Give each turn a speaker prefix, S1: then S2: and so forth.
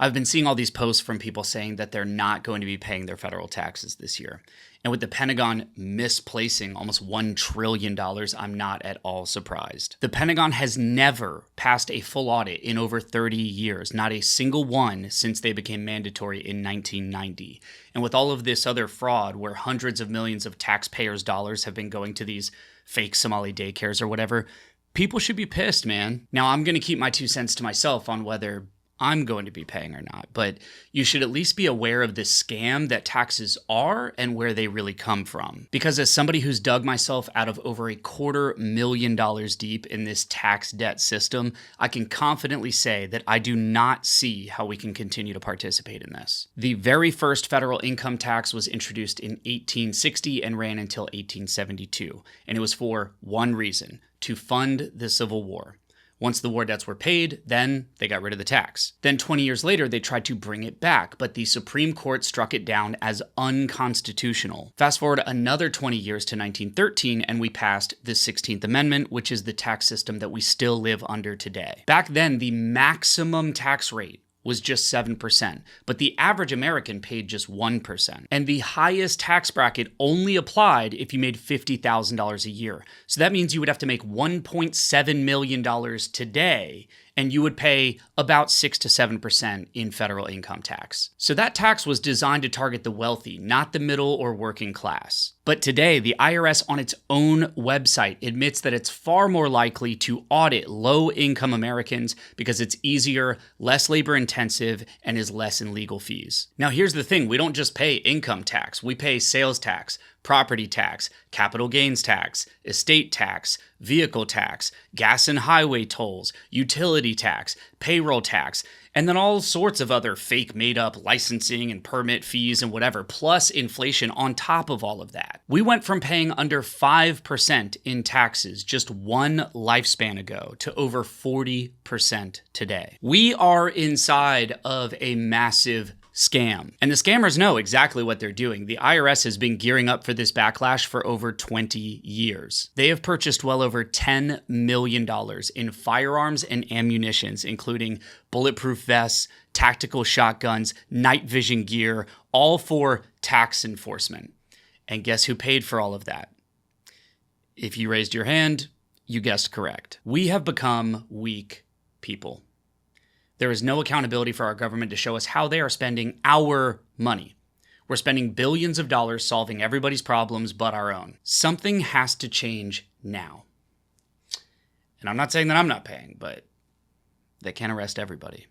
S1: I've been seeing all these posts from people saying that they're not going to be paying their federal taxes this year. And with the Pentagon misplacing almost $1 trillion, I'm not at all surprised. The Pentagon has never passed a full audit in over 30 years, not a single one since they became mandatory in 1990. And with all of this other fraud where hundreds of millions of taxpayers' dollars have been going to these fake Somali daycares or whatever, people should be pissed, man. Now, I'm going to keep my 2 cents to myself on whether I'm going to be paying or not, but you should at least be aware of the scam that taxes are and where they really come from. Because as somebody who's dug myself out of over $250,000 deep in this tax debt system, I can confidently say that I do not see how we can continue to participate in this. The very first federal income tax was introduced in 1860 and ran until 1872, and it was for one reason: to fund the Civil War. Once the war debts were paid, then they got rid of the tax. Then 20 years later, they tried to bring it back, but the Supreme Court struck it down as unconstitutional. Fast forward another 20 years to 1913, and we passed the 16th Amendment, which is the tax system that we still live under today. Back then, the maximum tax rate was just 7%, but the average American paid just 1%. And the highest tax bracket only applied if you made $50,000 a year. So that means you would have to make $1.7 million today, and you would pay about 6 to 7% in federal income tax. So that tax was designed to target the wealthy, not the middle or working class. But today, the IRS on its own website admits that it's far more likely to audit low-income Americans because it's easier, less labor-intensive, and is less in legal fees. Now, here's the thing. We don't just pay income tax. We pay sales tax, property tax, capital gains tax, estate tax, vehicle tax, gas and highway tolls, utility tax, payroll tax, and then all sorts of other fake made-up licensing and permit fees and whatever, plus inflation on top of all of that. We went from paying under 5% in taxes just one lifespan ago to over 40% today. We are inside of a massive scam. And the scammers know exactly what they're doing. The IRS has been gearing up for this backlash for over 20 years. They have purchased well over $10 million in firearms and ammunitions, including bulletproof vests, tactical shotguns, night vision gear, all for tax enforcement. And guess who paid for all of that? If you raised your hand, you guessed correct. We have become weak people. There is no accountability for our government to show us how they are spending our money. We're spending billions of dollars solving everybody's problems but our own. Something has to change now. And I'm not saying that I'm not paying, but they can't arrest everybody.